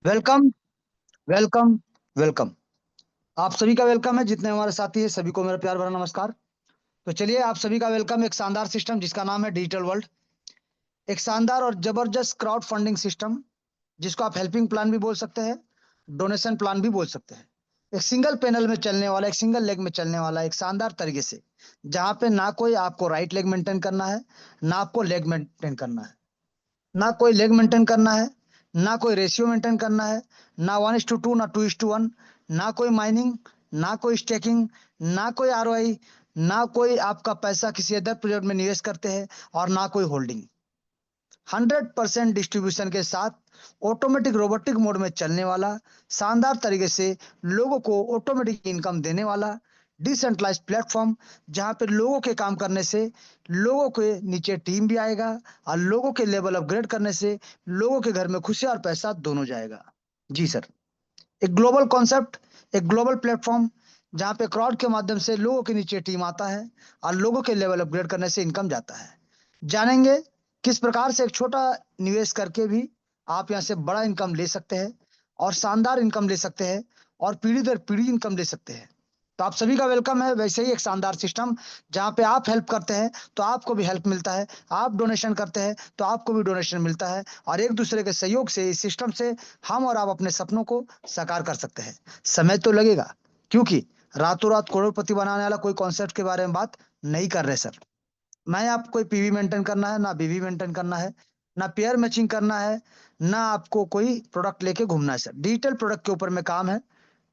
Welcome, welcome, welcome. आप सभी का वेलकम है, जितने हमारे साथी हैं सभी को मेरा प्यार भरा नमस्कार। तो चलिए आप सभी का वेलकम एक शानदार सिस्टम जिसका नाम है डिजिटल वर्ल्ड। एक शानदार और जबरदस्त क्राउड फंडिंग सिस्टम जिसको आप हेल्पिंग प्लान भी बोल सकते हैं, डोनेशन प्लान भी बोल सकते हैं। एक सिंगल पैनल में चलने वाला, एक सिंगल लेग में चलने वाला एक शानदार तरीके से, जहां पे ना कोई आपको राइट लेग मेंटेन करना है, ना आपको लेग मेंटेन करना है, ना कोई लेग मेंटेन करना है, ना कोई रेशियो मेंटेन करना है, ना 1:2, ना 2:1, ना कोई माइनिंग, ना कोई स्टेकिंग, ना कोई आरओआई, ना कोई आपका पैसा किसी अदर प्रोजेक्ट में निवेश करते हैं, और ना कोई होल्डिंग। 100% डिस्ट्रीब्यूशन के साथ ऑटोमेटिक रोबोटिक मोड में चलने वाला, शानदार तरीके से लोगों को ऑटोमेटिक इनकम देने वाला डिसेंट्रलाइज प्लेटफॉर्म, जहां पे लोगों के काम करने से लोगों के नीचे टीम भी आएगा, और लोगों के लेवल अपग्रेड करने से लोगों के घर में खुशी और पैसा दोनों जाएगा। जी सर। एक ग्लोबल कॉन्सेप्ट, एक ग्लोबल प्लेटफॉर्म, जहां पे क्राउड के माध्यम से लोगों के नीचे टीम आता है, और लोगों के लेवल अपग्रेड करने से इनकम जाता है। जानेंगे किस प्रकार से एक छोटा निवेश करके भी आप यहाँ से बड़ा इनकम ले सकते हैं, और शानदार इनकम ले सकते हैं, और पीढ़ी दर पीढ़ी इनकम ले सकते हैं। तो आप सभी का वेलकम है। वैसे ही एक शानदार सिस्टम जहाँ पे आप हेल्प करते हैं तो आपको भी हेल्प मिलता है, आप डोनेशन करते हैं तो आपको भी डोनेशन मिलता है, और एक दूसरे के सहयोग से इस सिस्टम से हम और आप अपने सपनों को साकार कर सकते हैं। समय तो लगेगा, क्योंकि रातों रात करोड़पति बनाने वाला कोई कॉन्सेप्ट के बारे में बात नहीं कर रहे सर। ना ही आपको कोई पीवी मेंटेन करना है, ना बीवी मेंटेन करना है, ना पेयर मैचिंग करना है, ना आपको कोई प्रोडक्ट लेके घूमना है सर। डिजिटल प्रोडक्ट के ऊपर में काम है,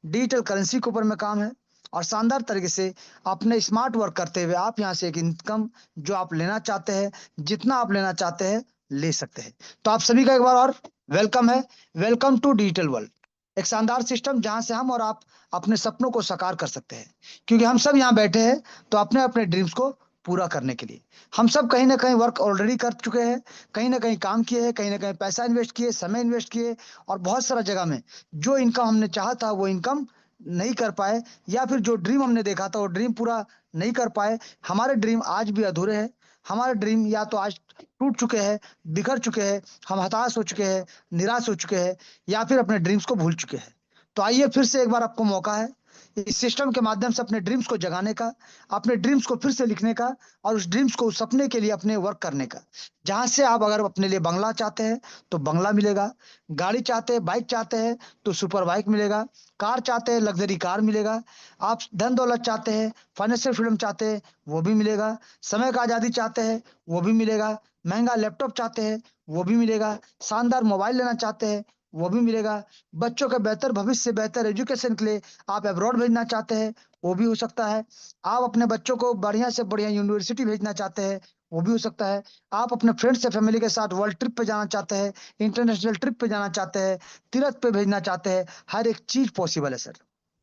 डिजिटल करेंसी के ऊपर में काम है, और शानदार तरीके से अपने स्मार्ट वर्क करते हुए आप यहाँ से एक इनकम जो आप लेना चाहते हैं, जितना आप लेना चाहते हैं, ले सकते हैं। तो आप सभी का एक बार और वेलकम है। Welcome to digital world. एक शानदार सिस्टम जहां से हम और आप अपने सपनों को साकार कर सकते हैं, क्योंकि हम सब यहाँ बैठे हैं तो अपने अपने ड्रीम्स को पूरा करने के लिए। हम सब कहीं ना कहीं वर्क ऑलरेडी कर चुके हैं, कहीं ना कहीं काम किए हैं, कहीं ना कहीं पैसा इन्वेस्ट किए, समय इन्वेस्ट किए, और बहुत सारा जगह में जो इनकम हमने चाहा था वो इनकम नहीं कर पाए, या फिर जो ड्रीम हमने देखा था वो ड्रीम पूरा नहीं कर पाए। हमारे ड्रीम आज भी अधूरे हैं। हमारे ड्रीम या तो आज टूट चुके हैं, बिखर चुके हैं, हम हताश हो चुके हैं, निराश हो चुके हैं, या फिर अपने ड्रीम्स को भूल चुके हैं। तो आइए फिर से एक बार आपको मौका है इस सिस्टम के माध्यम से अपने ड्रीम्स को जगाने का, अपने ड्रीम्स को फिर से लिखने का, और उस ड्रीम्स को, उस सपने के लिए अपने वर्क करने का। जहां से आप अगर अपने लिए बंगला चाहते हैं तो बंगला मिलेगा, गाड़ी चाहते हैं, बाइक चाहते हैं तो सुपर बाइक मिलेगा, कार चाहते हैं लग्जरी कार मिलेगा, आप धन दौलत चाहते हैं, फाइनेंशियल फ्रीडम चाहते हैं, वो भी मिलेगा, समय का आजादी चाहते हैं, वो भी मिलेगा, महंगा लैपटॉप चाहते हैं, वो भी मिलेगा, शानदार मोबाइल लेना चाहते हैं, वो भी मिलेगा, बच्चों का बेहतर भविष्य, बेहतर एजुकेशन के लिए आप अब्रॉड भेजना चाहते हैं, वो भी हो सकता है। आप अपने बच्चों को बढ़िया से बढ़िया यूनिवर्सिटी भेजना चाहते हैं, वो भी हो सकता है। आप अपने फ्रेंड्स या फैमिली के साथ वर्ल्ड ट्रिप पे जाना चाहते हैं, इंटरनेशनल ट्रिप पे जाना चाहते हैं, तीर्थ पे भेजना चाहते हैं, हर एक चीज पॉसिबल है सर।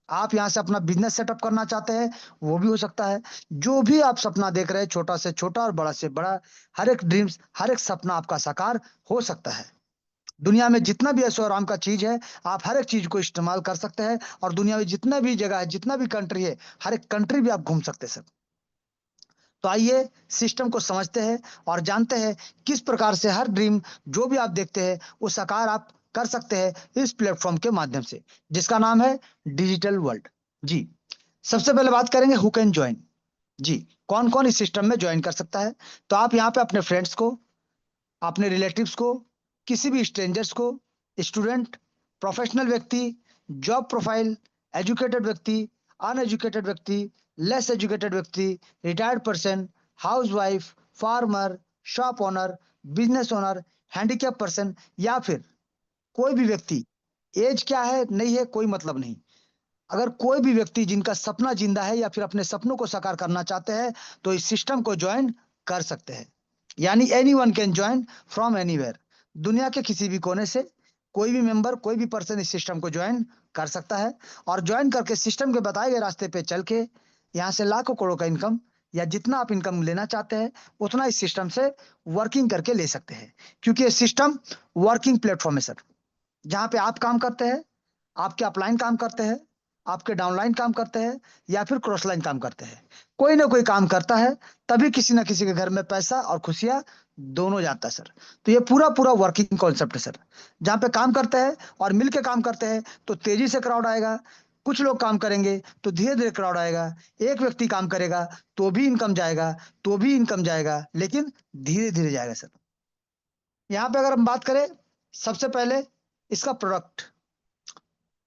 आप यहाँ से अपना बिजनेस सेटअप करना चाहते हैं, वो भी हो सकता है। जो भी आप सपना देख रहे हैं, छोटा से छोटा और बड़ा से बड़ा, हर एक ड्रीम्स, हर एक सपना आपका साकार हो सकता है। दुनिया में जितना भी ऐशो आराम का चीज है, आप हर एक चीज को इस्तेमाल कर सकते हैं, और दुनिया में जितना भी जगह है, जितना भी कंट्री है, हर एक कंट्री भी आप घूम सकते हैं सर। तो आइए सिस्टम को समझते हैं और जानते हैं किस प्रकार से हर ड्रीम जो भी आप देखते हैं वो साकार आप कर सकते हैं इस प्लेटफॉर्म के माध्यम से, जिसका नाम है डिजिटल वर्ल्ड। जी। सबसे पहले बात करेंगे हु कैन ज्वाइन। जी। कौन कौन इस सिस्टम में ज्वाइन कर सकता है? तो आप यहाँ पे अपने फ्रेंड्स को, अपने रिलेटिव्स को, किसी भी स्ट्रेंजर्स को, स्टूडेंट, प्रोफेशनल व्यक्ति, जॉब प्रोफाइल, एजुकेटेड व्यक्ति, अनएजुकेटेड व्यक्ति, लेस एजुकेटेड व्यक्ति, retired person, housewife, farmer, shop owner, business owner, handicap person, या फिर कोई भी व्यक्ति, एज क्या है नहीं है कोई मतलब नहीं, अगर कोई भी व्यक्ति जिनका सपना जिंदा है या फिर अपने सपनों को साकार करना चाहते हैं तो इस सिस्टम को ज्वाइन कर सकते हैं। यानी any one can join from anywhere. दुनिया के किसी भी कोने से कोई भी मेंबर, कोई भी पर्सन इस सिस्टम को ज्वाइन कर सकता है, और ज्वाइन करके सिस्टम के बताए गए रास्ते पे चल के यहाँ से लाखों करोड़ों का इनकम, या जितना आप इनकम लेना चाहते हैं उतना इस सिस्टम से वर्किंग करके ले सकते हैं। क्योंकि ये सिस्टम वर्किंग प्लेटफॉर्म है सर, जहाँ पे आप काम करते हैं, आपके अपलाइन काम करते हैं, आपके डाउनलाइन काम करते हैं, या फिर क्रॉस लाइन काम करते हैं। कोई ना कोई काम करता है, तभी किसी ना किसी के घर में पैसा और खुशियां दोनों जाता है सर। तो ये पूरा पूरा वर्किंग कॉन्सेप्ट है सर। जहाँ पे काम करते हैं और मिलके काम करते हैं तो तेजी से क्राउड आएगा। कुछ लोग काम करेंगे तो धीरे धीरे क्राउड आएगा। एक व्यक्ति काम करेगा तो भी इनकम जाएगा, तो भी इनकम जाएगा, लेकिन धीरे धीरे जाएगा सर। यहाँ पे अगर हम बात करें, सबसे पहले इसका प्रोडक्ट,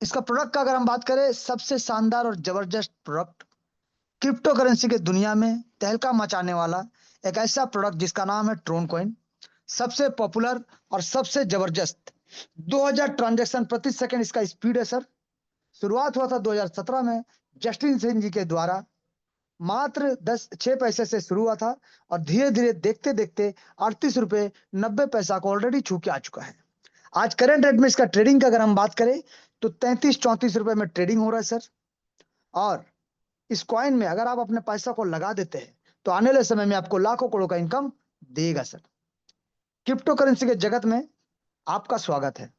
इसका प्रोडक्ट का अगर हम बात करें, सबसे शानदार और जबरदस्त प्रोडक्ट, क्रिप्टो करेंसी के दुनिया में तहलका मचाने वाला एक ऐसा प्रोडक्ट जिसका नाम है ट्रोन कॉइन। सबसे पॉपुलर और सबसे जबरदस्त, 2000 ट्रांजैक्शन प्रति सेकंड इसका स्पीड है सर। शुरुआत हुआ था 2017 में जस्टिन सिंह जी के द्वारा। मात्र 6 पैसे से शुरू हुआ था और धीरे धीरे देखते देखते 38 रुपए 90 पैसा को ऑलरेडी छू के आ चुका है। आज करंट रेट में इसका ट्रेडिंग का अगर हम बात करें तो 33-34 रुपए में ट्रेडिंग हो रहा है सर। और इस कॉइन में अगर आप अपने पैसा को लगा देते हैं तो आने वाले समय में आपको लाखों करोड़ का इनकम देगा सर। क्रिप्टो करेंसी के जगत में आपका स्वागत है,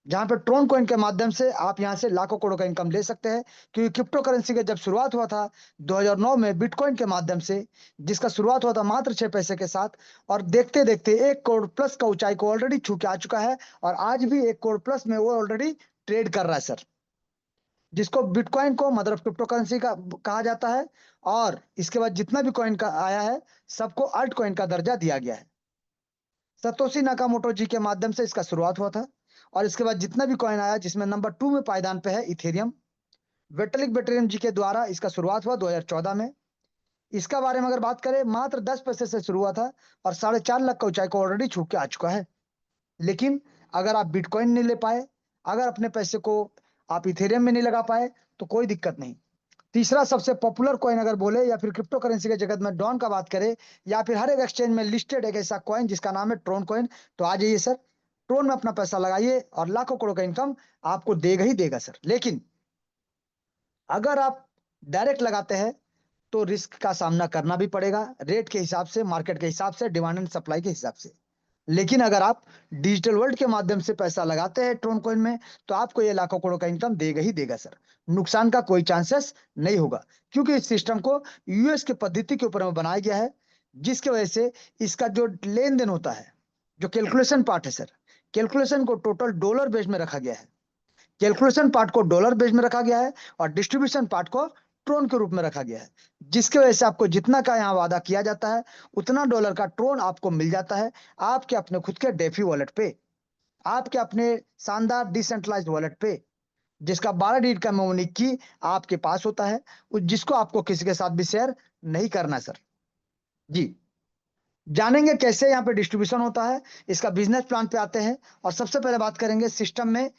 जहां पे ट्रोन कॉइन के माध्यम से आप यहां से लाखों करोड़ का इनकम ले सकते हैं। क्योंकि क्रिप्टो करेंसी का जब शुरुआत हुआ था 2009 में बिटकॉइन के माध्यम से, जिसका शुरुआत हुआ था मात्र 6 पैसे के साथ, और देखते देखते 1 करोड़ प्लस का ऊंचाई को ऑलरेडी छू के आ चुका है। और आज भी 1 करोड़ प्लस में वो ऑलरेडी ट्रेड कर रहा है सर, जिसको बिटकॉइन को मदर ऑफ क्रिप्टो करेंसी का कहा जाता है। और इसके बाद जितना भी कॉइन का आया है सबको अल्ट कॉइन का दर्जा दिया गया है। सतोशी नाकामोटो जी के माध्यम से इसका शुरुआत हुआ था। और इसके बाद जितना भी कॉइन आया, जिसमें नंबर 2 में पायदान पे है इथेरियम, विटलिक बेटेरियम जी के द्वारा इसका शुरुआत हुआ 2014 में। इसका बारे में अगर बात करें, मात्र 10 पैसे से शुरू हुआ था और 4.5 लाख का ऊंचाई को ऑलरेडी छू के आ चुका है। लेकिन अगर आप बिटकॉइन नहीं ले पाए, अगर अपने पैसे को आप इथेरियम में नहीं लगा पाए, तो कोई दिक्कत नहीं। तीसरा सबसे पॉपुलर कॉइन अगर बोले या फिर क्रिप्टो करेंसी के जगत में डॉन का बात करें, या फिर हर एक एक्सचेंज में लिस्टेड एक ऐसा कॉइन जिसका नाम है ट्रोन कॉइन। तो आ जाइए सर, ट्रोन में अपना पैसा लगाइए और लाखों करोड़ का इनकम आपको देगा ही देगा सर। लेकिन अगर आप डायरेक्ट लगाते हैं तो रिस्क का सामना करना भी पड़ेगा, रेट के हिसाब से, मार्केट के हिसाब से, डिमांड एंड सप्लाई के हिसाब से। लेकिन अगर आप डिजिटल वर्ल्ड के माध्यम से पैसा लगाते हैं ट्रोन कॉइन में, तो आपको ये लाखों करोड़ का इनकम देगा ही देगा सर। नुकसान का कोई चांसेस नहीं होगा, क्योंकि इस सिस्टम को यूएस के पद्धति के ऊपर में बनाया गया है, जिसकी वजह से इसका जो लेन देन होता है, जो कैलकुलेशन पार्ट है सर, कैलकुलेशन को टोटल डॉलर बेस में रखा गया है। कैलकुलेशन पार्ट को डॉलर बेस में रखा गया है और डिस्ट्रीब्यूशन पार्ट को ट्रोन के रूप में रखा गया है, जिसकी वजह से आपको जितना का यहाँ वादा किया जाता है उतना डॉलर का ट्रोन आपको मिल जाता है आपके अपने खुद के डेफी वॉलेट पे, आपके अपने शानदार डिसेंट्रलाइज्ड वॉलेट पे, जिसका 12 डिजिट का मेमोरी की आपके पास होता है, जिसको आपको किसी के साथ भी शेयर नहीं करना सर। जी, जानेंगे कैसे यहाँ पे डिस्ट्रीब्यूशन होता है, इसका बिजनेस प्लान पे आते हैं। और सबसे पहले बात करेंगे सिस्टम में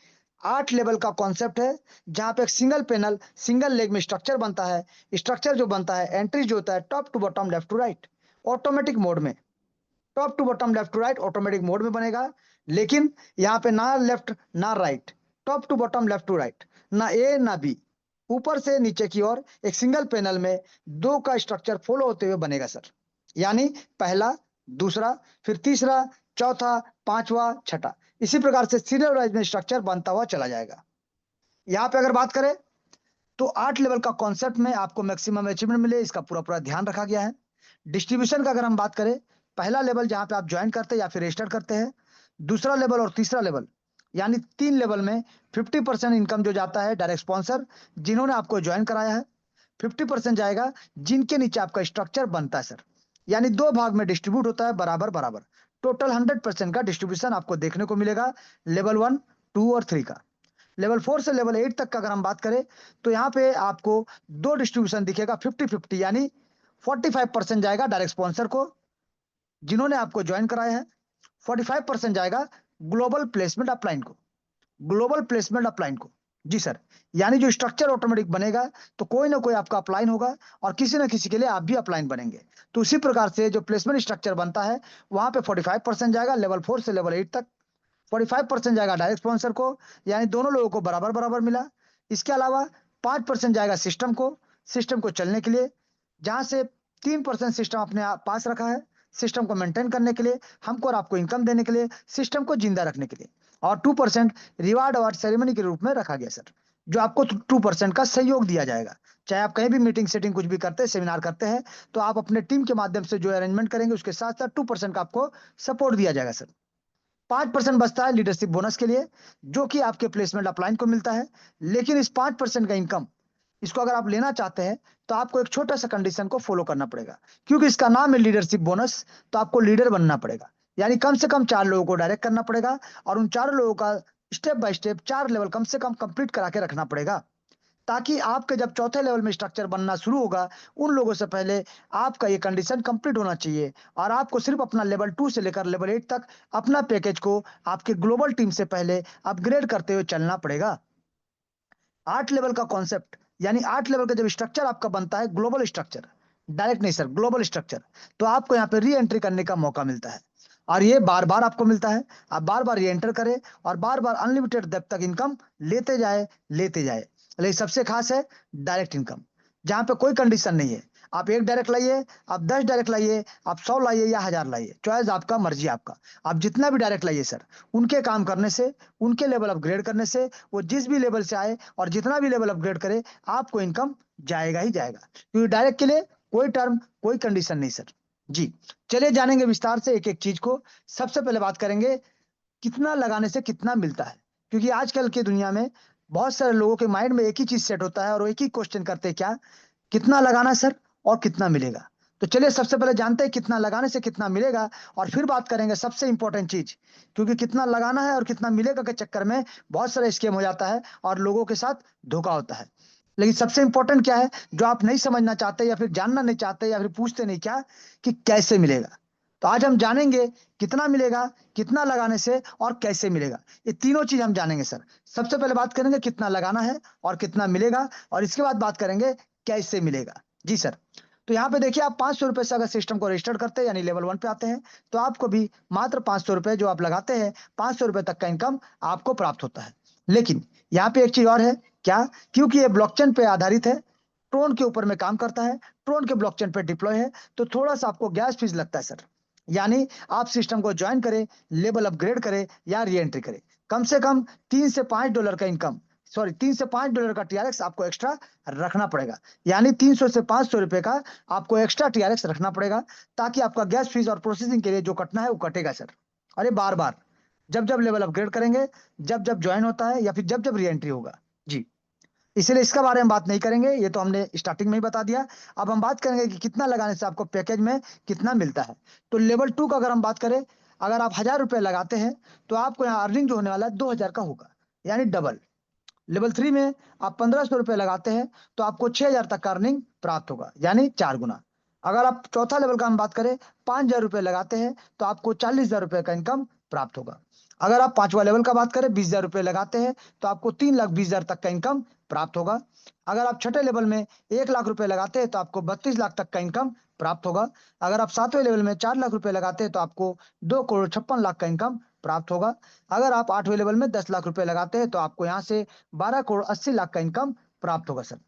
8 लेवल का कॉन्सेप्ट है, जहाँ पे एक सिंगल पैनल सिंगल लेग में स्ट्रक्चर बनता है। स्ट्रक्चर जो बनता है, एंट्री जो होता है top to bottom left to right automatic mode में, top to bottom left to right automatic mode में बनेगा। लेकिन यहाँ पे ना लेफ्ट ना right, top to bottom left to right, ना ए ना बी, ऊपर से नीचे की ओर एक सिंगल पैनल में 2 का स्ट्रक्चर फॉलो होते हुए बनेगा सर। यानी पहला, दूसरा, फिर तीसरा, चौथा, पांचवा, छठा, इसी प्रकार से सीरियल वाइज में स्ट्रक्चर बनता हुआ चला जाएगा। यहाँ पे अगर बात करें तो 8 लेवल का कॉन्सेप्ट में आपको मैक्सिमम अचीवमेंट मिले, इसका पूरा पूरा ध्यान रखा गया है। डिस्ट्रीब्यूशन का अगर हम बात करें, पहला लेवल जहां पे आप ज्वाइन करते हैं या फिर रजिस्टर करते हैं, दूसरा लेवल और तीसरा लेवल, यानी 3 लेवल में 50% इनकम जो जाता है डायरेक्ट स्पॉन्सर जिन्होंने आपको ज्वाइन कराया है, 50% जाएगा जिनके नीचे आपका स्ट्रक्चर बनता है सर। यानी 2 भाग में डिस्ट्रीब्यूट होता है बराबर बराबर। टोटल 100% का डिस्ट्रीब्यूशन आपको देखने को मिलेगा लेवल 1, 2 और 3 का। लेवल 4 से लेवल 8 तक का अगर हम बात करें तो यहाँ पे आपको 2 डिस्ट्रीब्यूशन दिखेगा 50-50, यानी 45% जाएगा डायरेक्ट स्पॉन्सर को जिन्होंने आपको ज्वाइन कराया है, 45% जाएगा ग्लोबल प्लेसमेंट अपलाइन को, ग्लोबल प्लेसमेंट अपलाइन को। जी सर, यानी जो स्ट्रक्चर ऑटोमेटिक बनेगा तो कोई ना कोई आपका अपलाइन होगा और किसी ना किसी के लिए आप भी अपलाइन बनेंगे। तो उसी प्रकार से जो प्लेसमेंट स्ट्रक्चर बनता है वहां पे 45% जाएगा लेवल 4 से लेवल 8 तक, 45% जाएगा डायरेक्ट स्पॉन्सर को, यानी दोनों लोगों को बराबर बराबर मिला। इसके अलावा 5% जाएगा सिस्टम को, सिस्टम को चलने के लिए, जहां से 3% सिस्टम अपने पास रखा है सिस्टम को मेंटेन करने के लिए, हमको और आपको इनकम देने के लिए, सिस्टम को जिंदा रखने के लिए। और 2% रिवार्ड अवार्ड सेरेमनी के रूप में रखा गया सर। जो आपको 2% का सहयोग दिया जाएगा। चाहे आप कहीं भी मीटिंग सेटिंग कुछ भी करते हैं, सेमिनार करते हैं, तो आप अपने टीम के माध्यम से जो अरेंजमेंट करेंगे उसके साथ साथ 2% का आपको सपोर्ट दिया जाएगा सर। 5% बचता है लीडरशिप बोनस के लिए, जो कि आपके प्लेसमेंट अपलाइन को मिलता है। लेकिन इस 5% का इनकम, इसको अगर आप लेना चाहते हैं तो आपको एक छोटा सा कंडीशन को फॉलो करना पड़ेगा। क्योंकि इसका नाम है लीडरशिप बोनस, तो आपको लीडर बनना पड़ेगा। यानी कम से कम 4 लोगों को डायरेक्ट करना पड़ेगा, और उन 4 लोगों का स्टेप बाय स्टेप 4 लेवल कम से कम कंप्लीट करा के रखना पड़ेगा, ताकि आपके जब चौथे लेवल में स्ट्रक्चर बनना शुरू होगा, उन लोगों से पहले आपका ये कंडीशन कंप्लीट होना चाहिए, और आपको सिर्फ अपना लेवल 2 से लेकर लेवल 8 तक अपना पैकेज को आपके ग्लोबल टीम से पहले अपग्रेड करते हुए चलना पड़ेगा। 8 लेवल का कॉन्सेप्ट, यानी 8 लेवल का जब स्ट्रक्चर आपका बनता है, ग्लोबल स्ट्रक्चर, डायरेक्ट नहीं सर, ग्लोबल स्ट्रक्चर, तो आपको यहाँ पे री एंट्री करने का मौका मिलता है, और ये बार बार आपको मिलता है। आप बार बार री एंटर करें और बार बार अनलिमिटेड डेप्थ तक इनकम लेते जाए। लेकिन सबसे खास है डायरेक्ट इनकम, जहां पे कोई कंडीशन नहीं है। आप 1 डायरेक्ट लाइए, आप 10 डायरेक्ट लाइए, आप 100 लाइए या 1000 लाइए, चॉइस आपका, मर्जी आपका। आप जितना भी डायरेक्ट लाइए सर, उनके काम करने से, उनके लेवल अपग्रेड करने से, वो जिस भी लेवल से आए और जितना भी लेवल अपग्रेड करे, आपको इनकम जाएगा ही जाएगा। क्योंकि डायरेक्ट के लिए कोई टर्म, कोई कंडीशन नहीं सर। जी, चलिए जानेंगे विस्तार से एक एक चीज को। सबसे पहले बात करेंगे कितना लगाने से कितना मिलता है। क्योंकि आजकल की दुनिया में बहुत सारे लोगों के माइंड में एक ही चीज सेट होता है, और वो एक ही क्वेश्चन करते हैं, क्या, कितना लगाना है सर और कितना मिलेगा। तो चलिए सबसे पहले जानते हैं कितना लगाने से कितना मिलेगा, और फिर बात करेंगे सबसे इंपॉर्टेंट चीज। क्योंकि कितना लगाना है और कितना मिलेगा के चक्कर में बहुत सारा स्कैम हो जाता है और लोगों के साथ धोखा होता है। लेकिन सबसे इंपॉर्टेंट क्या है, जो आप नहीं समझना चाहते या फिर जानना नहीं चाहते या फिर पूछते नहीं, क्या, कि कैसे मिलेगा। तो आज हम जानेंगे कितना मिलेगा, कितना लगाने से और कैसे मिलेगा। ये तीनों चीज हम जानेंगे सर। सबसे पहले बात करेंगे कितना लगाना है और कितना मिलेगा, और इसके बाद बात करेंगे कैसे मिलेगा। जी सर। तो यहाँ पे देखिए, आप 500 रुपए से अगर सिस्टम को रजिस्टर करते हैं, यानी लेवल 1 पे आते हैं, तो आपको भी मात्र 500 रुपए जो आप लगाते हैं, 500 रुपए तक का इनकम आपको प्राप्त होता है। लेकिन यहाँ पे एक चीज और है, क्या, क्योंकि ये ब्लॉकचेन पे आधारित है, ट्रोन के ऊपर में काम करता है, ट्रोन के ब्लॉकचेन पे डिप्लॉय है, तो थोड़ा सा आपको गैस फीस लगता है सर। यानी आप सिस्टम को ज्वाइन करें, लेवल अपग्रेड करें या री एंट्री करें, कम से कम $3 से $5 का इनकम, सॉरी, $3 से $5 का टीआरएक्स आपको एक्स्ट्रा रखना पड़ेगा। यानी 300 से 500 रुपए का आपको एक्स्ट्रा टीआरएक्स रखना पड़ेगा, ताकि आपका गैस फीस और प्रोसेसिंग के लिए जो कटना है वो कटेगा सर। अरे बार बार, जब जब लेवल अपग्रेड करेंगे, जब जब ज्वाइन होता है, या फिर जब जब री एंट्री होगा। जी, इसलिए इसका बारे में बात नहीं करेंगे, ये तो हमने स्टार्टिंग में ही बता दिया। अब हम बात करेंगे कि कितना लगाने से आपको पैकेज में कितना मिलता है। तो लेवल 2 का अगर हम बात करें, अगर आप 1000 रुपए लगाते हैं, तो आपको यहाँ अर्निंग जो होने वाला है 2000 का होगा, यानी डबल। लेवल 3 में आप 1500 रुपए लगाते हैं, तो आपको 6000 तक का अर्निंग प्राप्त होगा, यानी 4 गुना। अगर आप चौथा लेवल का हम बात करें, 5000 रुपए लगाते हैं, तो आपको 40000 रुपए का इनकम प्राप्त होगा। अगर आप पांचवा लेवल का बात करें, 20000 रुपए लगाते हैं, तो आपको 3,20,000 तक का इनकम प्राप्त होगा। अगर आप छठे लेवल में 1 लाख रुपए लगाते हैं, तो आपको 32 लाख तक का इनकम प्राप्त होगा। अगर आप सातवें लेवल में 4 लाख रुपए लगाते हैं, तो आपको 2,56,00,000 का इनकम प्राप्त होगा। अगर आप 8वें लेवल में 10 लाख रुपए लगाते हैं, तो आपको यहाँ से 12,80,00,000 का इनकम प्राप्त होगा सर।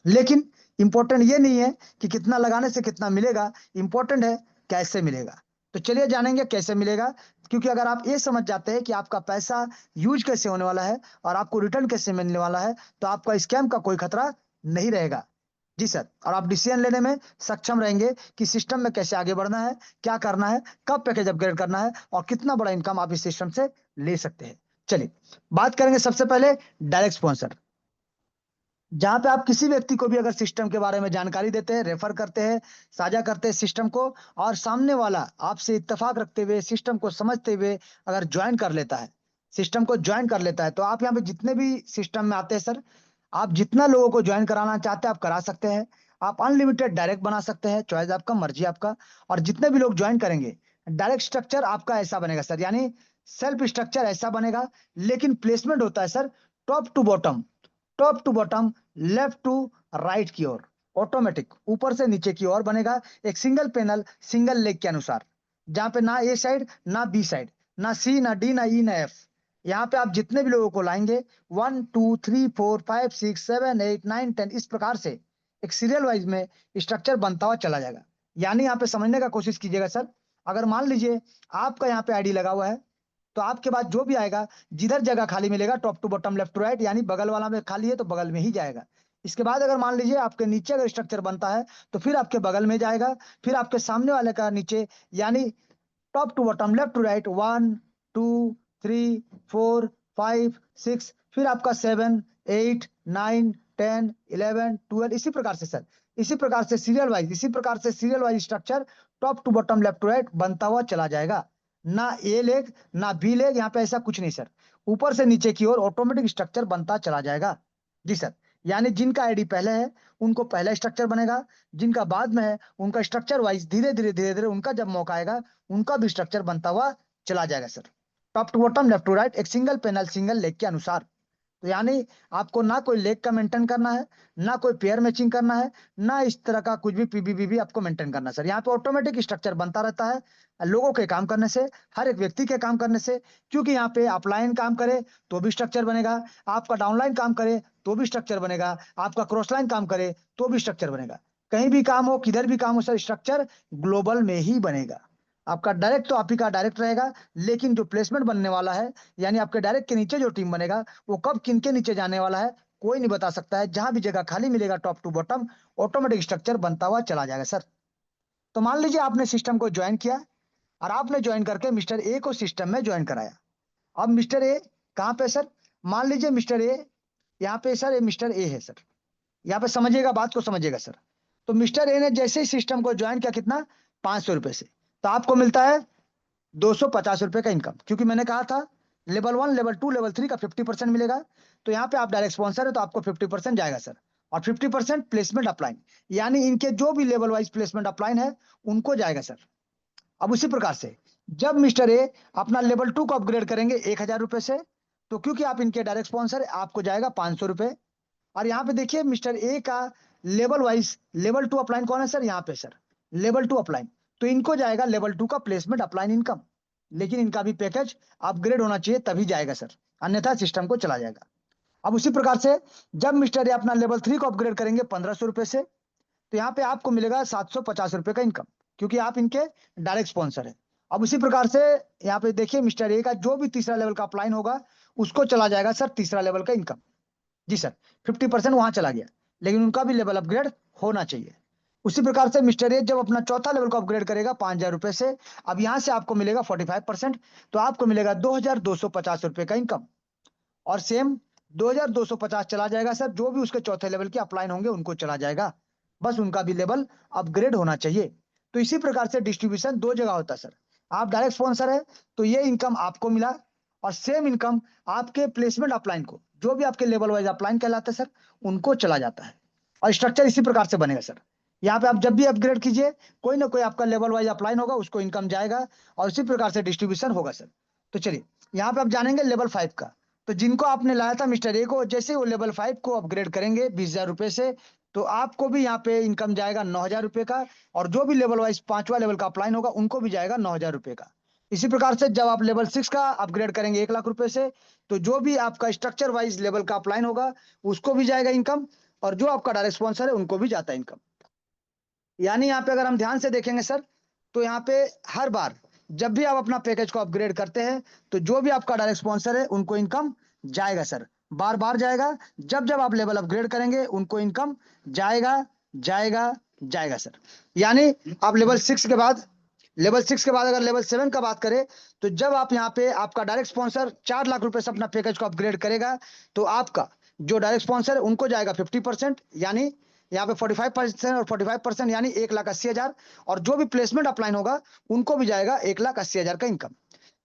लेकिन इंपॉर्टेंट ये नहीं है कि कितना लगाने से कितना मिलेगा, इंपॉर्टेंट है कैसे मिलेगा। तो चलिए जानेंगे कैसे मिलेगा। क्योंकि अगर आप ये समझ जाते हैं कि आपका पैसा यूज कैसे होने वाला है और आपको रिटर्न कैसे मिलने वाला है, तो आपका स्कैम का कोई खतरा नहीं रहेगा। जी सर, और आप डिसीजन लेने में सक्षम रहेंगे कि सिस्टम में कैसे आगे बढ़ना है, क्या करना है, कब पैकेज अपग्रेड करना है, और कितना बड़ा इनकम आप इस सिस्टम से ले सकते हैं। चलिए बात करेंगे सबसे पहले डायरेक्ट स्पॉन्सर, जहां पे आप किसी व्यक्ति को भी अगर सिस्टम के बारे में जानकारी देते हैं, रेफर करते हैं, साझा करते हैं सिस्टम को, और सामने वाला आपसे इत्तेफाक रखते हुए, सिस्टम को समझते हुए अगर ज्वाइन कर लेता है, सिस्टम को ज्वाइन कर लेता है, तो आप यहाँ पे जितने भी सिस्टम में आते हैं सर, आप जितना लोगों को ज्वाइन कराना चाहते हैं आप करा सकते हैं। आप अनलिमिटेड डायरेक्ट बना सकते हैं, चॉइस आपका, मर्जी आपका। और जितने भी लोग ज्वाइन करेंगे, डायरेक्ट स्ट्रक्चर आपका ऐसा बनेगा सर, यानी सेल्फ स्ट्रक्चर ऐसा बनेगा, लेकिन प्लेसमेंट होता है sir top to bottom, top to bottom, left to right की ओर, ऑटोमेटिक ऊपर से नीचे की ओर बनेगा, एक सिंगल पैनल, सिंगल लेग के अनुसार, जहां पे ना ए साइड ना बी साइड, ना सी ना डी ना ई ना एफ। यहाँ पे आप जितने भी लोगों को लाएंगे, 1 2 3 4 5 6 7 8 9 10, इस प्रकार से एक सीरियल वाइज में स्ट्रक्चर बनता हुआ चला जाएगा। यानी यहाँ पे समझने का कोशिश कीजिएगा सर। अगर मान लीजिए आपका यहाँ पे आईडी लगा हुआ है, तो आपके बाद जो भी आएगा, जिधर जगह खाली मिलेगा top to bottom left to right, यानी बगल वाला में खाली है तो बगल में ही जाएगा। इसके बाद अगर मान लीजिए आपके नीचे अगर स्ट्रक्चर बनता है तो फिर आपके बगल में जाएगा, फिर आपके सामने वाले का नीचे, यानी top to bottom left to right 1 2 3 4 5 6, फिर आपका 7 8 9 10 11 12, इसी प्रकार से सर, इसी प्रकार से सीरियल वाइज, इसी प्रकार से serial wise structure top to bottom left to right बनता हुआ चला जाएगा। ना ए लेग ना बी लेग, यहाँ पे ऐसा कुछ नहीं सर, ऊपर से नीचे की ओर ऑटोमेटिक स्ट्रक्चर बनता चला जाएगा। जी सर, यानी जिनका आईडी पहले है उनको पहला स्ट्रक्चर बनेगा, जिनका बाद में है उनका स्ट्रक्चर वाइज धीरे धीरे धीरे धीरे उनका जब मौका आएगा उनका भी स्ट्रक्चर बनता हुआ चला जाएगा sir, top to bottom left to right एक सिंगल पैनल सिंगल लेग के अनुसार। तो यानी आपको ना कोई लेग का मेंटेन करना है, ना कोई पेयर मैचिंग करना है, ना इस तरह का कुछ भी पीबीबीबी आपको मेंटेन करना है सर। यहाँ पे ऑटोमेटिक स्ट्रक्चर बनता रहता है लोगों के काम करने से, हर एक व्यक्ति के काम करने से, क्योंकि यहाँ पे अपलाइन काम करे तो भी स्ट्रक्चर बनेगा, आपका डाउनलाइन काम करे तो भी स्ट्रक्चर बनेगा, आपका क्रॉस लाइन काम करे तो भी स्ट्रक्चर बनेगा। कहीं भी काम हो, किधर भी काम हो सर, स्ट्रक्चर ग्लोबल में ही बनेगा। आपका डायरेक्ट तो आप ही का डायरेक्ट रहेगा, लेकिन जो प्लेसमेंट बनने वाला है, यानी आपके डायरेक्ट के नीचे जो टीम बनेगा वो कब किन के नीचे जाने वाला है कोई नहीं बता सकता है। जहां भी जगह खाली मिलेगा top to bottom automatic structure बनता हुआ चला जाएगा सर। तो मान लीजिए आपने सिस्टम को ज्वाइन किया और आपने ज्वाइन करके मिस्टर ए को सिस्टम में ज्वाइन कराया। अब मिस्टर ए कहाँ पे सर, मान लीजिए मिस्टर ए यहाँ पे सर, ये मिस्टर ए है सर, यहाँ पे समझिएगा, बात को समझिएगा सर। तो मिस्टर ए ने जैसे ही सिस्टम को ज्वाइन किया, कितना, 500 रुपए से, तो आपको मिलता है 250 रुपए का इनकम, क्योंकि मैंने कहा था लेवल 1 लेवल 2 लेवल 3 का 50% मिलेगा। तो यहाँ पे आप डायरेक्ट स्पॉन्सर है तो आपको 50% जाएगा सर, और 50% प्लेसमेंट अपलाइन, यानी इनके जो भी लेवल वाइज प्लेसमेंट अपलाइन है उनको जाएगा सर। अब उसी प्रकार से जब मिस्टर ए अपना लेवल 2 को अपग्रेड करेंगे 1000 रुपए से, तो क्योंकि आप इनके डायरेक्ट स्पॉन्सर है आपको जाएगा 500 रुपए। और यहाँ पे देखिए मिस्टर ए का लेवल वाइज लेवल 2 अपलाइन कौन है सर, यहाँ पे सर लेवल 2 अपलाइन, तो इनको जाएगा लेवल 2 का प्लेसमेंट अपलाइन इनकम, लेकिन इनका भी पैकेज अपग्रेड होना चाहिए तभी जाएगा सर, अन्यथा सिस्टम को चला जाएगा। अब उसी प्रकार से जब मिस्टर ए अपना लेवल 3 को अपग्रेड करेंगे 1500 रुपए से, तो यहाँ पे आपको मिलेगा 750 रुपए का इनकम, क्योंकि आप इनके डायरेक्ट स्पॉन्सर है। अब उसी प्रकार से यहाँ पे देखिए मिस्टर ए का जो भी तीसरा लेवल का अपलाइन होगा उसको चला जाएगा सर तीसरा लेवल का इनकम। जी सर, 50% वहां चला गया, लेकिन उनका भी लेवल अपग्रेड होना चाहिए। उसी प्रकार से मिस्टर ए जब अपना चौथा लेवल को अपग्रेड करेगा 5000 रुपए से, अब यहां से आपको मिलेगा 45%, तो आपको मिलेगा 2250 रुपए का इनकम। और सेम 2250 चला जाएगा सर, जो भी उसके चौथे लेवल के अपलाइन होंगे उनको चला जाएगा, बस उनका भी लेवल अपग्रेड होना चाहिए। तो इसी प्रकार से डिस्ट्रीब्यूशन दो जगह होता है सर, आप डायरेक्ट स्पॉन्सर है तो ये इनकम आपको मिला, और सेम इनकम आपके प्लेसमेंट अपलाइन को, जो भी आपके लेवल वाइज अपलाइन कहलाते हैं सर, उनको चला जाता है। और स्ट्रक्चर इसी प्रकार से बनेगा सर, यहाँ पे आप जब भी अपग्रेड कीजिए कोई ना कोई आपका लेवल वाइज अपलाइन होगा उसको इनकम जाएगा, और इसी प्रकार से डिस्ट्रीब्यूशन होगा सर। तो चलिए यहाँ पे आप जानेंगे लेवल 5 का। तो जिनको आपने लाया था मिस्टर ए को, जैसे वो लेवल 5 को अपग्रेड करेंगे 20,000 रुपए से, तो आपको भी यहाँ पे इनकम जाएगा 9,000 रुपए का, और जो भी लेवल वाइज 5वां लेवल का अपलाइन होगा उनको भी जाएगा 9,000 रुपए का। इसी प्रकार से जब आप लेवल 6 का अपग्रेड करेंगे 1,00,000 रुपए से, तो जो भी आपका स्ट्रक्चर वाइज लेवल का अपलाइन होगा उसको भी जाएगा इनकम, और जो आपका डायरेक्ट स्पॉन्सर है उनको भी जाता है इनकम। यानी यहाँ पे अगर हम ध्यान से देखेंगे सर, तो यहाँ पे हर बार जब भी आप अपना पैकेज को अपग्रेड करते हैं तो जो भी आपका डायरेक्ट स्पॉन्सर है उनको इनकम जाएगा सर, बार बार जाएगा। जब जब आप लेवल अपग्रेड करेंगे उनको इनकम जाएगा जाएगा जाएगा सर। यानी आप लेवल 6 के बाद अगर लेवल 7 का बात करें, तो जब आप यहाँ पे आपका डायरेक्ट स्पॉन्सर 4,00,000 रुपए से अपना पैकेज को अपग्रेड करेगा, तो आपका जो डायरेक्ट स्पॉन्सर है उनको जाएगा 50%, यानी यहाँ पे 45% और 45%, यानी 1,80,000, और जो भी प्लेसमेंट अपलाइन होगा उनको भी जाएगा 1,80,000 का इनकम।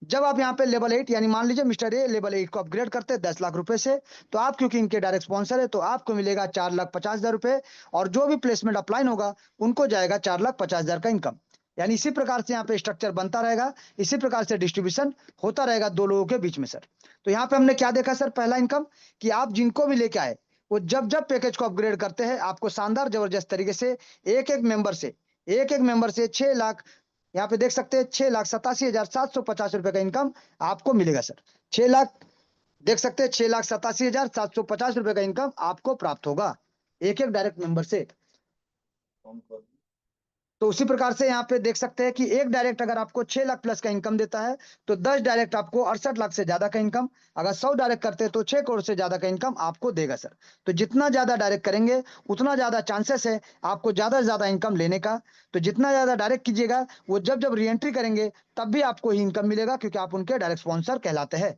जब आप यहाँ पे लेवल 8, यानी मान लीजिए मिस्टर ए लेवल 8 को अपग्रेड करते हैं 10,00,000 रुपए से, तो आप क्योंकि इनके डायरेक्ट स्पॉन्सर है तो आपको मिलेगा 4,50,000 रुपए, और जो भी प्लेसमेंट अपलाइन होगा उनको जाएगा 4,50,000 का इनकम। यानी इसी प्रकार से यहाँ पे स्ट्रक्चर बनता रहेगा, इसी प्रकार से डिस्ट्रीब्यूशन होता रहेगा दो लोगों के बीच में सर। तो यहाँ पे हमने क्या देखा सर, पहला इनकम, कि आप जिनको भी लेके आए वो जब जब पैकेज को अपग्रेड करते हैं आपको शानदार जबरदस्त तरीके से एक एक मेंबर से 6,00,000, यहाँ पे देख सकते हैं 6,87,750 रुपए का इनकम आपको मिलेगा सर। 6,00,000 देख सकते हैं, 6,87,750 रुपए का इनकम आपको प्राप्त होगा एक एक डायरेक्ट मेंबर से। तो उसी प्रकार से यहाँ पे देख सकते हैं कि एक डायरेक्ट अगर आपको 6 लाख प्लस का इनकम देता है तो 10 डायरेक्ट आपको 68 लाख से ज्यादा का इनकम, अगर 100 डायरेक्ट करते हैं तो 6 करोड़ से ज्यादा का इनकम आपको देगा सर। तो जितना ज्यादा डायरेक्ट करेंगे उतना ज्यादा चांसेस है आपको ज्यादा से ज्यादा इनकम लेने का। तो जितना ज्यादा डायरेक्ट कीजिएगा वो जब जब री एंट्री करेंगे तब भी आपको ही इनकम मिलेगा, क्योंकि आप उनके डायरेक्ट स्पॉन्सर कहलाते हैं।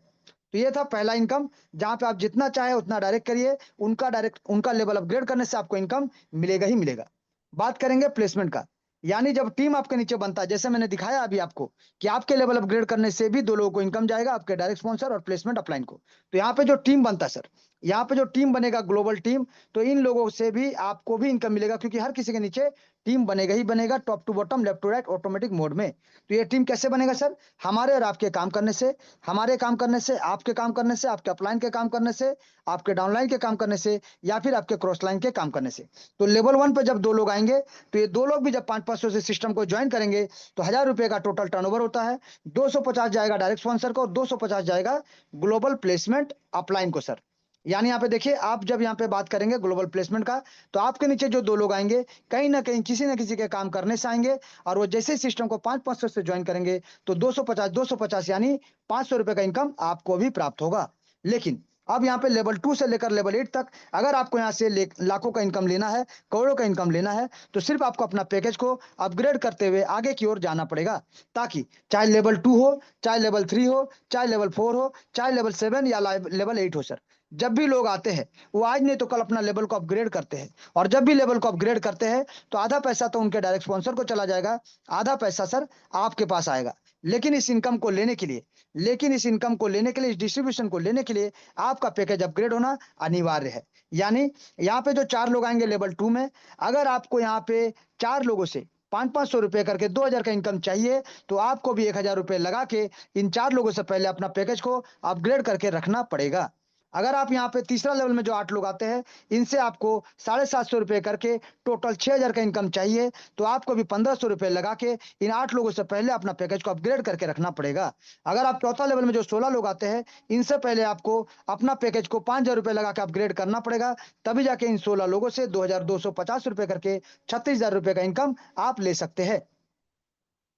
तो ये था पहला इनकम, जहां पे आप जितना चाहे उतना डायरेक्ट करिए, उनका लेवल अपग्रेड करने से आपको इनकम मिलेगा ही मिलेगा। बात करेंगे प्लेसमेंट का, यानी जब टीम आपके नीचे बनता है, जैसे मैंने दिखाया अभी आपको कि आपके लेवल अपग्रेड करने से भी दो लोगों को इनकम जाएगा, आपके डायरेक्ट स्पॉन्सर और प्लेसमेंट अपलाइन को। तो यहाँ पे जो टीम बनता है सर, यहाँ पे जो टीम बनेगा ग्लोबल टीम, तो इन लोगों से भी आपको भी इनकम मिलेगा, क्योंकि हर किसी के नीचे टीम बनेगा ही बनेगा, top to bottom, left to right, automatic mode में। तो ये टीम कैसे बनेगा सर? हमारे और आपके काम करने से, हमारे काम करने से, आपके काम करने से, आपके अपलाइन के काम करने से, आपके डाउनलाइन के काम करने से, या फिर आपके क्रॉस लाइन के काम करने से। तो लेवल 1 पे जब दो लोग आएंगे तो ये दो लोग भी जब 500-500 से सिस्टम को ज्वाइन करेंगे तो 1000 रुपए का टोटल टर्नओवर होता है। 250 जाएगा डायरेक्ट स्पॉन्सर को और 250 जाएगा ग्लोबल प्लेसमेंट अपलाइन को सर। यानी यहाँ पे देखिए, आप जब यहाँ पे बात करेंगे ग्लोबल प्लेसमेंट का, तो आपके नीचे जो दो लोग आएंगे कहीं ना कहीं किसी न किसी के काम करने से आएंगे, और वो जैसे सिस्टम को 500-500 से ज्वाइन करेंगे तो 250 यानी 500 रुपए का इनकम आपको भी प्राप्त होगा। लेकिन अब यहाँ पे लेवल 2 से लेकर लेवल 8 तक अगर आपको यहाँ से लाखों का इनकम लेना है, करोड़ों का इनकम लेना है, तो सिर्फ आपको अपना पैकेज को अपग्रेड करते हुए आगे की ओर जाना पड़ेगा, ताकि चाहे लेवल 2 हो, चाहे लेवल 3 हो, चाहे लेवल 4 हो, चाहे लेवल 7 या लेवल 8 हो सर। जब भी लोग आते हैं वो आज नहीं तो कल अपना लेवल को अपग्रेड करते हैं, और जब भी लेवल को अपग्रेड करते हैं तो आधा पैसा तो उनके डायरेक्ट स्पॉन्सर को चला जाएगा, आधा पैसा सर आपके पास आएगा। लेकिन इस इनकम को लेने के लिए, इस डिस्ट्रीब्यूशन को लेने के लिए आपका पैकेज अपग्रेड होना अनिवार्य है। यानी यहाँ पे जो 4 लोग आएंगे लेवल 2 में, अगर आपको यहाँ पे 4 लोगों से 500-500 रुपए करके 2000 का इनकम चाहिए, तो आपको भी 1000 रुपए लगा के इन 4 लोगों से पहले अपना पैकेज को अपग्रेड करके रखना पड़ेगा। अगर आप यहाँ पे तीसरा लेवल में जो 8 लोग आते हैं, इनसे आपको 750 रुपए करके टोटल 6000 का इनकम चाहिए, तो आपको भी 1500 रुपए लगा के इन 8 लोगों से पहले अपना पैकेज को अपग्रेड करके रखना pड़ेगा। अगर आप चौथा लेवल में जो 16 लोग आते हैं, इनसे पहले आपको अपना पैकेज को 5000 रुपए लगा के अपग्रेड करना पड़ेगा, तभी जाके इन 16 लोगों से 2250 रुपए करके 36000 रुपए का इनकम आप ले सकते हैं।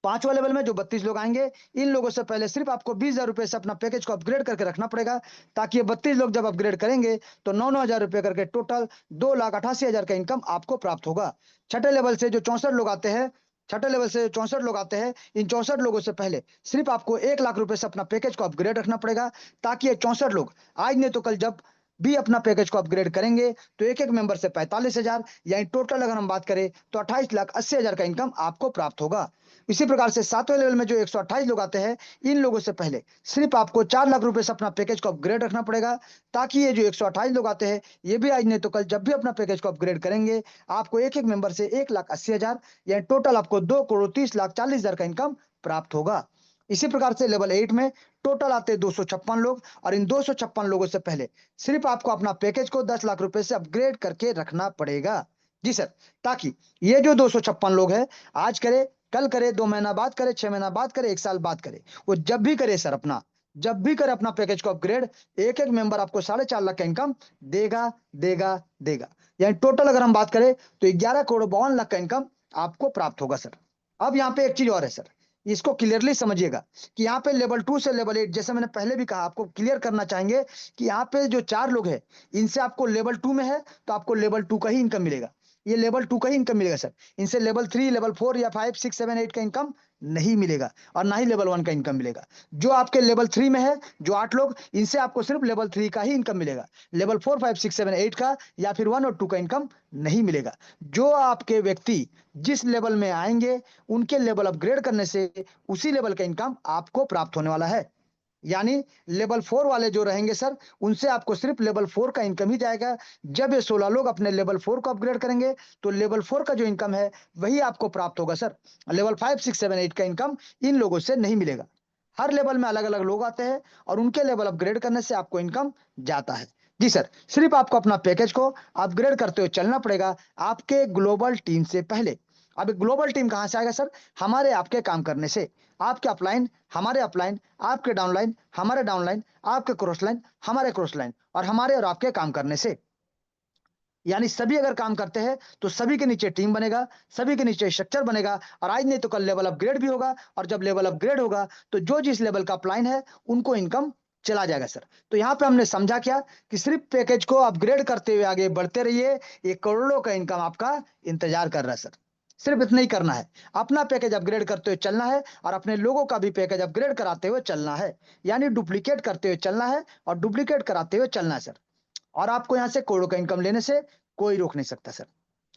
पांचवा लेवल में जो 32 लोग आएंगे, इन लोगों से पहले सिर्फ आपको 20,000 रुपए से अपना पैकेज को अपग्रेड करके रखना पड़ेगा, ताकि ये 32 लोग जब अपग्रेड करेंगे तो 9,000 रुपए करके टोटल 2,88,000 का इनकम आपको प्राप्त होगा। छठे लेवल से जो 64 लोग आते हैं, इन 64 लोगों से पहले सिर्फ आपको 1,00,000 रुपए से अपना पैकेज को अपग्रेड रखना पड़ेगा, ताकि ये 64 लोग आज नहीं तो कल जब भी अपना पैकेज को अपग्रेड करेंगे तो एक एक मेंबर से 45,000, यानी टोटल अगर हम बात करें तो 28,80,000 का इनकम आपको प्राप्त होगा। इसी प्रकार से 7वें लेवल में जो 128 लोग आते हैं, इन लोगों से पहले सिर्फ आपको 4,00,000 रुपए से अपना पैकेज को अपग्रेड रखना पड़ेगा, ताकि ये जो 128 लोग आते हैं, ये भी आज नहीं तो कल जब भी अपना पैकेज को अपग्रेड करेंगे, आपको एक एक मेंबर से 1,80,000, यानी टोटल आपको 2,30,40,000 का इनकम प्राप्त होगा। इसी प्रकार से लेवल 8 में टोटल आते हैं 256 लोग, और इन 256 लोगों से पहले सिर्फ आपको अपना पैकेज को 10 लाख रुपए से अपग्रेड करके रखना पड़ेगा। जी सर, ताकि ये जो 256 लोग हैं, आज करे, कल करे, 2 महीना बाद करे, 6 महीना बाद करे, 1 साल बाद करे, वो जब भी करे सर, जब भी करे अपना पैकेज को अपग्रेड, एक एक मेंबर आपको 4.5 लाख का इनकम देगा देगा देगा। यानी टोटल अगर हम बात करें तो 11,52 लाख का इनकम आपको प्राप्त होगा सर। अब यहाँ पे एक चीज और है सर, इसको क्लियरली समझिएगा कि यहाँ पे लेवल 2 से लेवल 8, जैसे मैंने पहले भी कहा, आपको क्लियर करना चाहेंगे कि यहाँ पे जो 4 लोग हैं, इनसे आपको लेवल 2 में है तो आपको लेवल 2 का ही इनकम मिलेगा, ये लेवल 2 का ही इनकम मिलेगा सर। इनसे लेवल 3, लेवल 4 या 5, 6, 7, 8 का इनकम नहीं मिलेगा, और ना ही लेवल 1 का इनकम मिलेगा। जो आपके लेवल 3 में है, जो 8 लोग, इनसे आपको सिर्फ लेवल 3 का ही इनकम मिलेगा, लेवल 4, 5, 6, 7, 8 का या फिर 1 और 2 का इनकम नहीं मिलेगा। जो आपके व्यक्ति जिस लेवल में आएंगे, उनके लेवल अपग्रेड करने से उसी लेवल का इनकम आपको प्राप्त होने वाला है। यानी लेवल 4 वाले जो रहेंगे सर, उनसे आपको सिर्फ लेवल 4 का इनकम ही जाएगा। जब ये 16 लोग अपने लेवल 4 को अपग्रेड करेंगे तो लेवल 4 का जो इनकम है वही आपको प्राप्त होगा सर। लेवल 5, 6, 7, 8 का इनकम इन लोगों से नहीं मिलेगा। हर लेवल में अलग अलग लोग आते हैं और उनके लेवल अपग्रेड करने से आपको इनकम जाता है। जी सर, सिर्फ आपको अपना पैकेज को अपग्रेड करते हुए चलना पड़ेगा आपके ग्लोबल टीम से पहले। अब ग्लोबल टीम कहां से आएगा सर? हमारे आपके काम करने से। आपके अपलाइन हमारे अपलाइन, आपके डाउनलाइन हमारे डाउनलाइन, आपके क्रॉस लाइन हमारे क्रॉस लाइन, और हमारे और आपके काम करने से। यानी सभी अगर काम करते हैं तो सभी के नीचे टीम बनेगा, सभी के नीचे स्ट्रक्चर बनेगा और आज नहीं तो कल लेवल अपग्रेड भी होगा और जब लेवल अपग्रेड होगा तो जो जिस लेवल का अपलाइन है उनको इनकम चला जाएगा सर। तो यहाँ पे हमने समझा क्या कि सिर्फ पैकेज को अपग्रेड करते हुए आगे बढ़ते रहिए, ये करोड़ों का इनकम आपका इंतजार कर रहा है सर। सिर्फ इतना ही करना है, अपना पैकेज अपग्रेड करते हुए चलना है और अपने लोगों का भी पैकेज अपग्रेड कराते हुए चलना है, यानी डुप्लीकेट करते हुए चलना है और डुप्लीकेट कराते हुए चलना है सर। और आपको यहां से करोड़ों का इनकम लेने से कोई रोक नहीं सकता सर।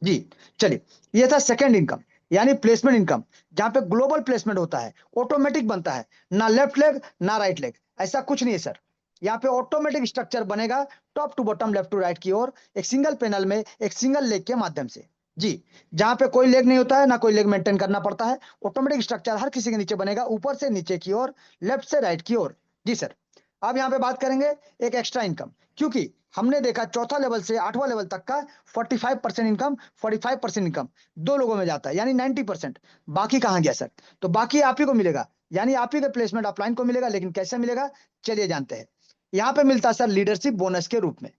जी, चलिए, ये था सेकंड इनकम यानी प्लेसमेंट इनकम, जहां पे ग्लोबल प्लेसमेंट होता है, ऑटोमेटिक बनता है, ना लेफ्ट लेग ना राइट लेग, ऐसा कुछ नहीं है सर। यहाँ पे ऑटोमेटिक स्ट्रक्चर बनेगा top to bottom left to right की ओर, एक सिंगल पैनल में एक सिंगल लेग के माध्यम से। जी, जहां पे कोई लेग नहीं होता है ना कोई लेग मेंटेन करना पड़ता है, ऑटोमेटिक स्ट्रक्चर हर किसी के नीचे बनेगा, ऊपर से नीचे की ओर, लेफ्ट से राइट की ओर। जी सर। अब यहाँ पे बात करेंगे एक एक्स्ट्रा इनकम, क्योंकि हमने देखा चौथा लेवल से आठवां लेवल तक का 45% इनकम, 45% इनकम दो लोगों में जाता है, यानी 90%। बाकी कहां गया सर? तो बाकी आप ही को मिलेगा, यानी आप ही के प्लेसमेंट अपलाइन को मिलेगा। लेकिन कैसे मिलेगा, चलिए जानते हैं। यहाँ पे मिलता है सर लीडरशिप बोनस के रूप में,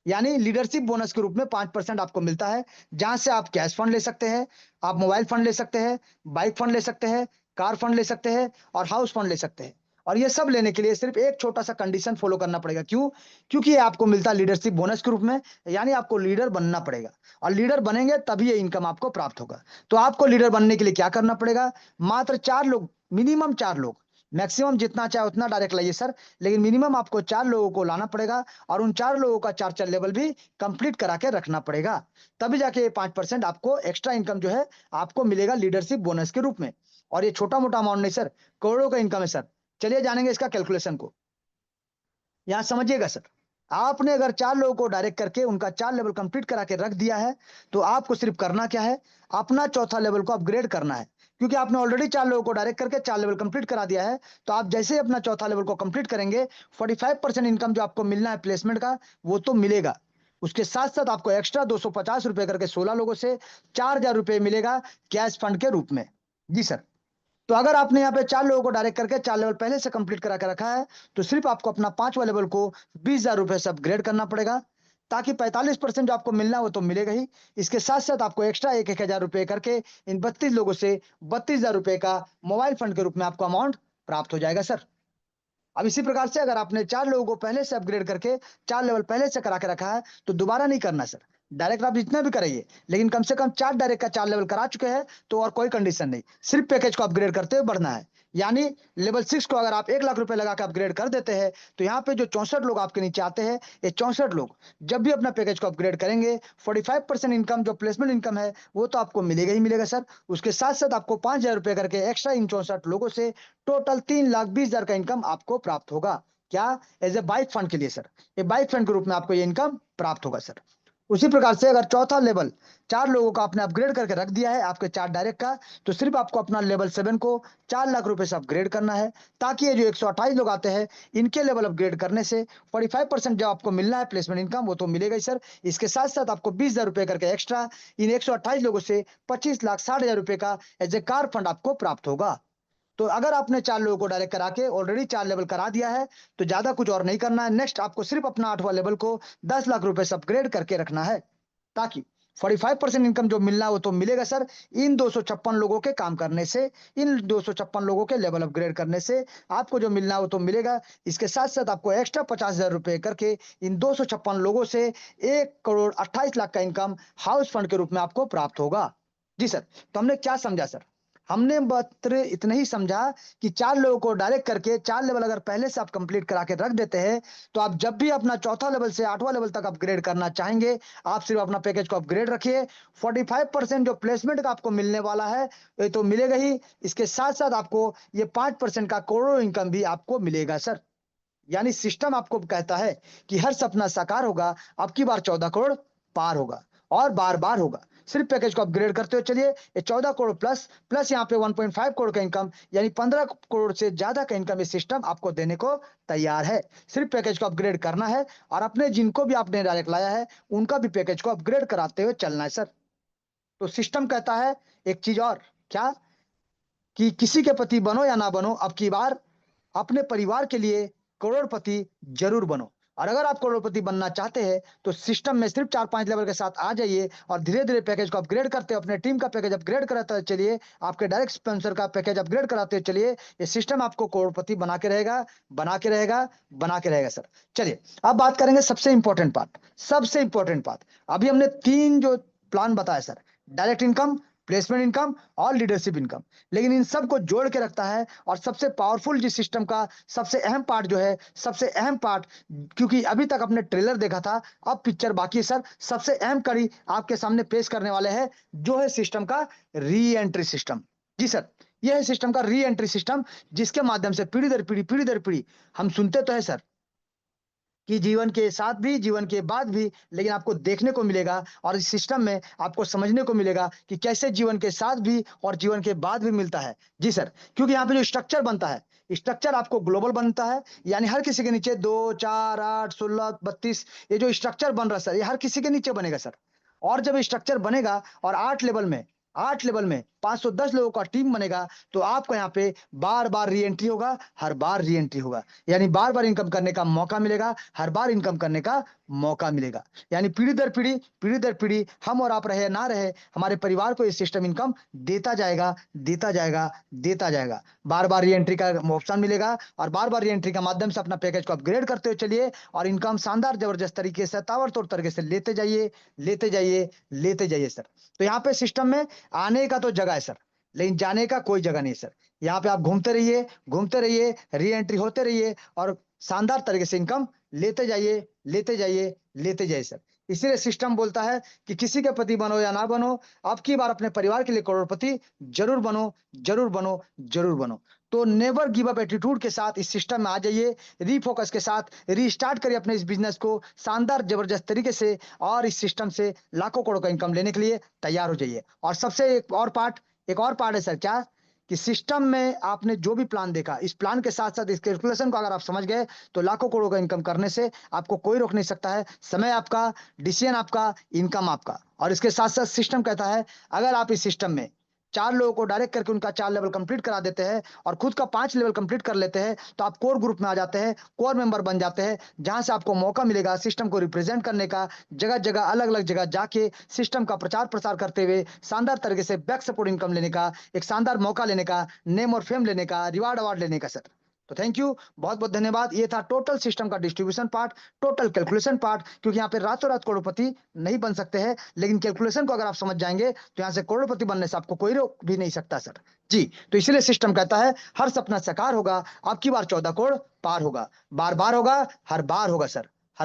यानी लीडरशिप बोनस के रूप में 5% आपको मिलता है, जहां से आप कैश फंड ले सकते हैं, आप मोबाइल फंड ले सकते हैं, बाइक फंड ले सकते हैं, कार फंड ले सकते हैं और हाउस फंड ले सकते हैं। और ये सब लेने के लिए सिर्फ एक छोटा सा कंडीशन फॉलो करना पड़ेगा। क्यों? क्योंकि ये आपको मिलता है लीडरशिप बोनस के रूप में, यानी आपको लीडर बनना पड़ेगा और लीडर बनेंगे तभी ये इनकम आपको प्राप्त होगा। तो आपको लीडर बनने के लिए क्या करना पड़ेगा? मात्र 4 लोग, मिनिमम 4 लोग, मैक्सिमम जितना चाहे उतना डायरेक्ट लाइए सर, लेकिन मिनिमम आपको 4 लोगों को लाना पड़ेगा और उन 4 लोगों का 4-4 लेवल भी कंप्लीट करा के रखना पड़ेगा। तभी जाके ये 5% आपको एक्स्ट्रा इनकम जो है आपको मिलेगा लीडरशिप बोनस के रूप में। और ये छोटा-मोटा अमाउंट नहीं सर, करोड़ों का इनकम है सर। चलिए जानेंगे इसका कैलकुलेशन को। यहाँ समझिएगा सर, आपने अगर 4 लोगों को डायरेक्ट करके उनका 4 लेवल कंप्लीट करा के रख दिया है, तो आपको सिर्फ करना क्या है, अपना चौथा लेवल को अपग्रेड करना है। क्योंकि आपने ऑलरेडी 4 लोगों को डायरेक्ट करके 4 लेवल कंप्लीट करा दिया है, तो आप जैसे ही अपना चौथा लेवल को कंप्लीट करेंगे, 45% इनकम जो आपको मिलना है प्लेसमेंट का, वो तो मिलेगा। उसके साथ-साथ आपको एक्स्ट्रा ₹250 करके 16 लोगों से ₹4000 मिलेगा कैश फंड के रूप में। जी सर। तो अगर आपने यहाँ पे 4 लोगों को डायरेक्ट करके 4 लेवल पहले से कंप्लीट करा के रखा है, तो सिर्फ आपको अपना 5वां लेवल को ₹20,000 से अपग्रेड करना पड़ेगा, ताकि 45% जो आपको मिलना है वो तो मिलेगा ही। इसके साथ-साथ आपको एक्स्ट्रा 1-1 हज़ार रुपए करके इन 32 लोगों से ₹32,000 का मोबाइल फंड के रूप में आपको अमाउंट प्राप्त हो जाएगा सर। अब इसी प्रकार से अगर आपने 4 लोगों को पहले से अपग्रेड करके 4 लेवल पहले से करा के रखा है, तो दोबारा नहीं करना सर। डायरेक्ट आप जितना भी कराइए, लेकिन कम से कम 4 डायरेक्ट का 4 लेवल करा चुके हैं, तो और कोई कंडीशन नहीं। सिर्फ पैकेज को अपग्रेड करते हुए बढ़ना है। यानी लेवल 6 को अगर आप 1 लाख रुपए लगा के अपग्रेड कर देते हैं, तो यहाँ पे जो 64 लोग आपके नीचे आते हैं, ये 64 लोग जब भी अपना पैकेज को अपग्रेड करेंगे, 45% इनकम जो प्लेसमेंट इनकम है, वो तो आपको मिलेगा ही मिलेगा सर। उसके साथ-साथ आपको ₹5,000 करके एक्स्ट्रा इन 64 लोगों से टोटल 3,20,000 का इनकम आपको प्राप्त होगा। क्या? एज़ अ बाइक फंड के लिए सर। ये बाइक फंड के रूप में आपको ये इनकम प्राप्त होगा सर। उसी प्रकार से अगर चौथा लेवल 4 लोगों का आपने अपग्रेड करके रख दिया है, आपके 4 डायरेक्ट का, तो सिर्फ आपको अपना लेवल 7 को 4 लाख रुपए से अपग्रेड करना है, ताकि ये जो 128 लोग आते हैं, इनके लेवल अपग्रेड करने से 45% जो आपको मिलना है प्लेसमेंट इनकम, वो तो मिलेगा ही सर। इसके साथ-साथ आपको ₹20,000 करके एक्स्ट्रा इन 128 लोगों से 25,60,000 का एज़ अ कार फंड आपको प्राप्त होगा। तो अगर आपने 4 लोगों को डायरेक्ट करा के ऑलरेडी 4 लेवल करा दिया है, तो ज़्यादा कुछ और नहीं करना है। नेक्स्ट आपको सिर्फ अपना 8वां लेवल को 10 लाख रुपए से अपग्रेड करके रखना है, ताकि 45% इनकम जो मिलना है वो तो मिलेगा सर। इन 256 लोगों के काम करने से, इन 256 लोगों के लेवल अपग्रेड करने से आपको जो मिलना है वो तो मिलेगा। इसके साथ-साथ आपको एक्स्ट्रा ₹50,000 करके इन 256 लोगों से 1,28,00,000 का इनकम हाउस फंड के रूप में आपको प्राप्त होगा। जी सर, तो हमने क्या समझा सर? हमने मात्र इतना ही समझा कि 4 लोगों को डायरेक्ट करके 4 लेवल अगर पहले से आप कंप्लीट करा के रख देते हैं, तो आप जब भी अपना चौथा लेवल से 8वां लेवल तक अपग्रेड करना चाहेंगे, आप सिर्फ अपना पैकेज को अपग्रेड रखिए। 45% जो प्लेसमेंट का आपको मिलने वाला है, ये तो मिलेगा ही। इसके साथ-साथ आपको ये 5% का करोड़ों इनकम भी आपको मिलेगा सर। यानी सिस्टम आपको कहता है कि हर सपना साकार होगा, अब की बार 14 करोड़ पार होगा और बार-बार होगा। सिर्फ पैकेज को अपग्रेड करते हुए चलिए, ये 14 करोड़ प्लस प्लस यहाँ पे 1.5 करोड़ का इनकम, यानी 15 करोड़ से ज्यादा का इनकम ये सिस्टम आपको देने को तैयार है। सिर्फ पैकेज को अपग्रेड करना है और अपने जिनको भी आपने डायरेक्ट लाया है, उनका भी पैकेज को अपग्रेड कराते हुए चलना है सर। तो सिस्टम कहता है एक चीज और, क्या? कि किसी के पति बनो या ना बनो, अब की बार अपने परिवार के लिए करोड़पति जरूर बनो। और अगर आप करोड़पति बनना चाहते हैं तो सिस्टम में सिर्फ 4-5 लेवल के साथ आ जाइए और धीरे-धीरे पैकेज को अपग्रेड करते हैं, अपने टीम का पैकेज अपग्रेड कराते चलिए, आपके डायरेक्ट स्पॉन्सर का पैकेज अपग्रेड कराते चलिए। ये सिस्टम आपको करोड़पति बना के रहेगा, बना के रहेगा, बना के रहेगा सर। चलिए, अब बात करेंगे सबसे इंपॉर्टेंट पार्ट, सबसे इंपॉर्टेंट पार्ट। अभी हमने 3 जो प्लान बताया sir, direct income, placement income और लीडरशिप इनकम। लेकिन इन सबको जोड़ के रखता है और सबसे पावरफुल जिस सिस्टम का सबसे अहम पार्ट जो है, सबसे अहम पार्ट, क्योंकि अभी तक आपने ट्रेलर देखा था, अब पिक्चर बाकी है सर। सबसे अहम कड़ी आपके सामने पेश करने वाले हैं, जो है सिस्टम का री एंट्री सिस्टम। जी सर, यह है सिस्टम का री एंट्री सिस्टम, जिसके माध्यम से पीढ़ी दर पीढ़ी हम सुनते तो है सर कि जीवन के साथ भी, जीवन के बाद भी, लेकिन आपको देखने को मिलेगा और इस सिस्टम में आपको समझने को मिलेगा कि कैसे जीवन के साथ भी और जीवन के बाद भी मिलता है। जी सर, क्योंकि यहाँ पे जो स्ट्रक्चर बनता है, स्ट्रक्चर आपको ग्लोबल बनता है, यानी हर किसी के नीचे 2, 4, 8, 16, 32 ये जो स्ट्रक्चर बन रहा है सर, ये हर किसी के नीचे बनेगा सर। और जब स्ट्रक्चर बनेगा और 8 लेवल में 510 लोगों का टीम बनेगा, तो आपको यहाँ पे बार-बार री-एंट्री होगा, हर बार री-एंट्री होगा। यानी बार-बार इनकम करने का मौका मिलेगा, हर बार इनकम करने का मौका मिलेगा। यानी पीढ़ी दर पीढ़ी हम और आप रहे ना रहे, हमारे परिवार को ये सिस्टम इनकम देता जाएगा, देता जाएगा, देता जाएगा। बार-बार री-एंट्री का ऑप्शन मिलेगा और बार-बार री-एंट्री के माध्यम से अपना पैकेज को अपग्रेड करते हुए चलिए और इनकम शानदार जबरदस्त तरीके से ताबड़तोड़ तरीके से लेते जाइए, लेते जाइए, लेते जाइए सर। तो यहाँ पे सिस्टम में आने का तो जगह है सर, लेकिन जाने का कोई जगह नहीं सर। यहाँ पे आप घूमते रहिए, री एंट्री होते रहिए और शानदार तरीके से इनकम लेते जाइए, लेते जाइए, लेते जाइए सर। इसीलिए सिस्टम बोलता है कि किसी के पति बनो या ना बनो, अब की बार अपने परिवार के लिए करोड़पति जरूर बनो, जरूर बनो, जरूर बनो। तो नेवर गिव अप एटीट्यूड के साथ इस सिस्टम में आ जाइए, रीफोकस के साथ रीस्टार्ट करिए अपने इस बिजनेस को शानदार जबरदस्त तरीके से और इस सिस्टम से लाखों करोड़ का इनकम लेने के लिए तैयार हो जाइए। और सबसे एक और पार्ट है सर, क्या कि सिस्टम में आपने जो भी प्लान देखा, इस प्लान के साथ साथ इस कैलकुलेशन को अगर आप समझ गए तो लाखों करोड़ का इनकम करने से आपको कोई रोक नहीं सकता है। समय आपका, डिसीजन आपका, इनकम आपका। और इसके साथ साथ सिस्टम कहता है, अगर आप इस सिस्टम में 4 लोगों को डायरेक्ट करके उनका 4 लेवल कंप्लीट करा देते हैं और खुद का 5 लेवल कंप्लीट कर लेते हैं, तो आप कोर ग्रुप में आ जाते हैं, कोर मेंबर बन जाते हैं, जहां से आपको मौका मिलेगा सिस्टम को रिप्रेजेंट करने का, जगह-जगह, अलग-अलग जगह जाके सिस्टम का प्रचार-प्रसार करते हुए शानदार तरीके से बैक सपोर्ट इनकम लेने का, एक शानदार मौका लेने का, नेम और फेम लेने का, रिवार्ड अवार्ड लेने का सर। तो थैंक यू, बहुत-बहुत धन्यवाद। ये था टोटल सिस्टम का distribution part, total calculation part, क्योंकि यहाँ पे रातों-रात करोड़पति नहीं बन सकते हैं, लेकिन कैलकुलेशन को अगर आप समझ जाएंगे तो यहाँ से करोड़पति बनने से आपको कोई रोक भी नहीं सकता सर। जी, तो इसीलिए सिस्टम कहता है, हर सपना साकार होगा, अब की बार 14 करोड़ पार होगा, बार-बार होगा, हर बार होगा सर।